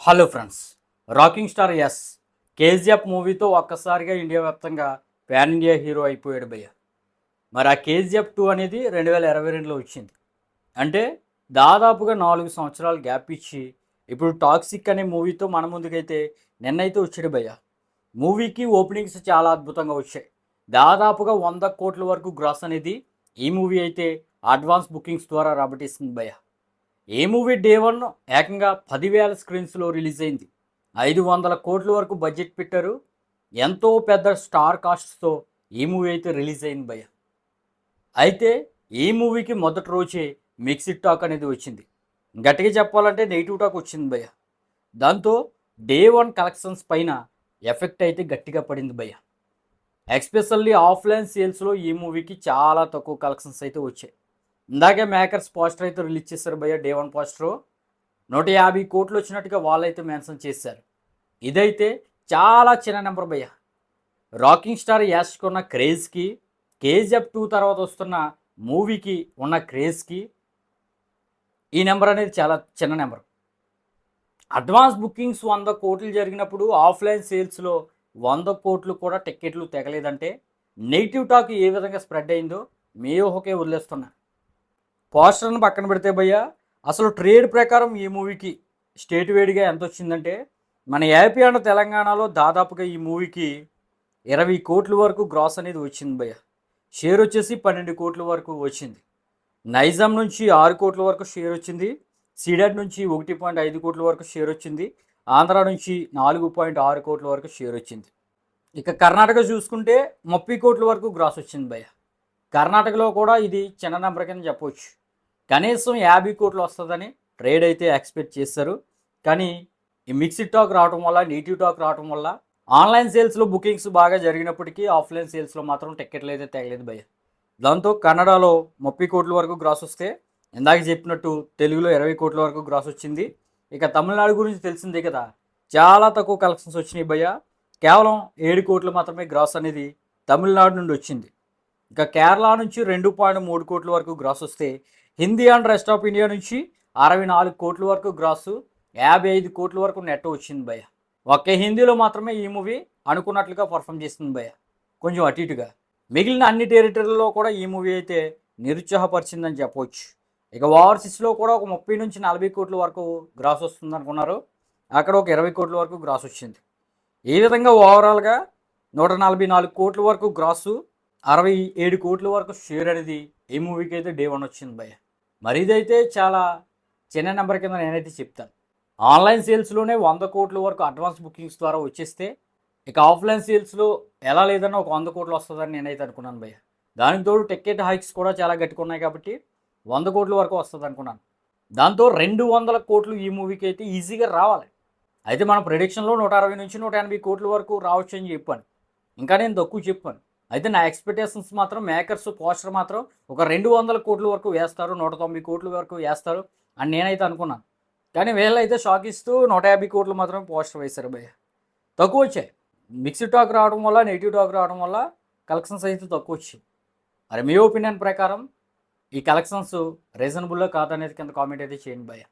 Hello friends, rocking star ఎస్ KGF మూవీతో ఒక్కసారిగా ఇండియా వ్యాప్తంగా పాన్ ఇండియా హీరో అయిపోయాడు భయ్య. మరి ఆ కేజీఎఫ్ 2 అనేది 2022లో వచ్చింది. అంటే దాదాపుగా 4 సంవత్సరాలు గ్యాప్ ఇచ్చి ఇప్పుడు టాక్సిక్ అనే మూవీతో మన ముందుకైతే నిన్నైతే వచ్చాడు భయ్య. మూవీకి ఓపెనింగ్స్ చాలా అద్భుతంగా వచ్చాయి. దాదాపుగా 100 కోట్ల వరకు గ్రాస్ అనేది ఈ మూవీ అయితే అడ్వాన్స్ బుకింగ్స్ ద్వారా రాబట్టిస్తుంది భయ్య. ఏ మూవీ డే 1 ఏకంగా 10,000 స్క్రీన్స్లో రిలీజ్ అయింది. 500 కోట్ల వరకు బడ్జెట్ పెట్టారు. ఎంతో పెద్ద స్టార్ కాస్ట్తో ఈ మూవీ అయితే రిలీజ్ అయింది భయ్య. అయితే ఈ మూవీకి మొదటి రోజే మిక్స్డ్ టాక్ అనేది వచ్చింది. గట్టిగా చెప్పాలంటే నెగిటివ్ టాక్ వచ్చింది భయ్య. దాంతో డే 1 కలెక్షన్స్ పైన ఎఫెక్ట్ అయితే గట్టిగా పడింది భయ్య. ఎక్స్పెషల్లీ ఆఫ్లైన్ సేల్స్లో ఈ మూవీకి చాలా తక్కువ కలెక్షన్స్ అయితే వచ్చాయి. ఇందాకే మేకర్స్ పోస్టర్ అయితే రిలీజ్ చేశారు భయ్య. డే 1 పోస్టర్ 150 కోట్లు వచ్చినట్టుగా వాళ్ళైతే మెన్షన్ చేశారు. ఇదైతే చాలా చిన్న నెంబర్ భయ్య. రాకింగ్ స్టార్ యాష్కి ఉన్న క్రేజ్కి, కేజీఎఫ్ 2 తర్వాత వస్తున్న మూవీకి ఉన్న క్రేజ్కి ఈ నెంబర్ అనేది చాలా చిన్న నెంబర్. అడ్వాన్స్ బుకింగ్స్ 100 కోట్లు జరిగినప్పుడు ఆఫ్లైన్ సేల్స్లో 100 కోట్లు కూడా టికెట్లు తెగలేదంటే నెగిటివ్ టాక్ ఏ విధంగా స్ప్రెడ్ అయిందో మీ ఊహకే వదిలేస్తున్నా. పోస్టర్ని పక్కన పెడితే భయ్య, అసలు ట్రేడ్ ప్రకారం ఈ మూవీకి స్టేట్ వైడ్గా ఎంత వచ్చిందంటే మన ఏపీ అండ్ తెలంగాణలో దాదాపుగా ఈ మూవీకి 20 కోట్ల వరకు గ్రాస్ అనేది వచ్చింది భయ్య. షేర్ వచ్చేసి 12 కోట్ల వరకు వచ్చింది. నైజాం నుంచి 6 కోట్ల వరకు షేర్ వచ్చింది. సీడెడ్ నుంచి 1.5 కోట్ల వరకు షేర్ వచ్చింది. ఆంధ్ర నుంచి 4.6 కోట్ల వరకు షేర్ వచ్చింది. ఇక కర్ణాటక చూసుకుంటే 30 కోట్ల వరకు గ్రాస్ వచ్చింది భయ్య. కర్ణాటకలో కూడా ఇది చిన్న నెంబర్ కింద చెప్పవచ్చు. కనీసం 50 కోట్లు వస్తుందని ట్రేడ్ అయితే ఎక్స్పెక్ట్ చేస్తారు. కానీ ఈ మిక్స్డ్ టాక్ రావడం వల్ల, నెగిటివ్ టాక్ రావడం వల్ల ఆన్లైన్ సేల్స్లో బుకింగ్స్ బాగా జరిగినప్పటికీ ఆఫ్లైన్ సేల్స్లో మాత్రం టికెట్లు అయితే తెగలేదు భయ్య. దాంతో కన్నడలో 30 కోట్ల వరకు గ్రాస్ వస్తే, ఇందాక చెప్పినట్టు తెలుగులో 20 కోట్ల వరకు గ్రాస్ వచ్చింది. ఇక తమిళనాడు గురించి తెలిసిందే కదా, చాలా తక్కువ కలెక్షన్స్ వచ్చినాయి భయ్య. కేవలం 7 కోట్లు మాత్రమే గ్రాస్ అనేది తమిళనాడు నుండి వచ్చింది. ఇక కేరళ నుంచి 2.3 కోట్ల వరకు గ్రాస్ వస్తే, Hindi and rest of India నుంచి 64 కోట్ల వరకు గ్రాసు, 55 కోట్ల వరకు నెట్ వచ్చింది భయ్య. ఒకే హిందీలో మాత్రమే ఈ మూవీ అనుకున్నట్లుగా పర్ఫామ్ చేస్తుంది భయ్య, కొంచెం అటు ఇటుగా. మిగిలిన అన్ని టెరిటరీలో కూడా ఈ మూవీ అయితే నిరుత్సాహపరిచిందని చెప్పవచ్చు. ఇక ఓవర్సీస్లో కూడా ఒక 30 నుంచి 40 కోట్ల వరకు గ్రాస్ వస్తుంది అనుకున్నారు, అక్కడ ఒక 20 కోట్ల వరకు గ్రాస్ వచ్చింది. ఈ విధంగా ఓవరాల్గా 144 కోట్ల వరకు గ్రాసు, 67 కోట్ల వరకు షేర్ అనేది ఈ మూవీకి అయితే డే 1 వచ్చింది భయ్య. మరి ఇదైతే చాలా చిన్న నెంబర్ కింద నేనైతే చెప్తాను. ఆన్లైన్ సేల్స్లోనే 100 కోట్ల వరకు అడ్వాన్స్ బుకింగ్స్ ద్వారా వచ్చేస్తే, ఇక ఆఫ్లైన్ సేల్స్లో ఎలా లేదన్నా ఒక 100 కోట్లు వస్తుందని నేనైతే అనుకున్నాను భయ్య. దానికి తోడు టికెట్ హైక్స్ కూడా చాలా గట్టిగా ఉన్నాయి కాబట్టి 100 కోట్ల వరకు వస్తుంది అనుకున్నాను. దాంతో 200 కోట్లు ఈ మూవీకి అయితే ఈజీగా రావాలి. అయితే మన ప్రెడిక్షన్లో 160 నుంచి 180 కోట్ల వరకు రావచ్చు అని చెప్పాను. ఇంకా నేను తక్కువ చెప్పాను. అయితే నా ఎక్స్పెక్టేషన్స్ మాత్రం మేకర్స్ పోస్టర్ మాత్రం ఒక 200 కోట్ల వరకు వేస్తారు, 190 కోట్ల వరకు వేస్తారు అని నేనైతే అనుకున్నాను. కానీ వీళ్ళైతే షాక్ ఇస్తూ 150 కోట్లు మాత్రమే పోస్టర్ వేశారు భయ్య. తక్కువ వచ్చాయి. మిక్స్డ్ టాక్ రావడం వల్ల, నెగిటివ్ టాక్ రావడం వల్ల కలెక్షన్స్ అయితే తక్కువ వచ్చాయి. మరి మీ ఒపీనియన్ ప్రకారం ఈ కలెక్షన్స్ రీజనబుల్లో కాదనేది కింద కామెంట్ అయితే చేయండి భయ్య.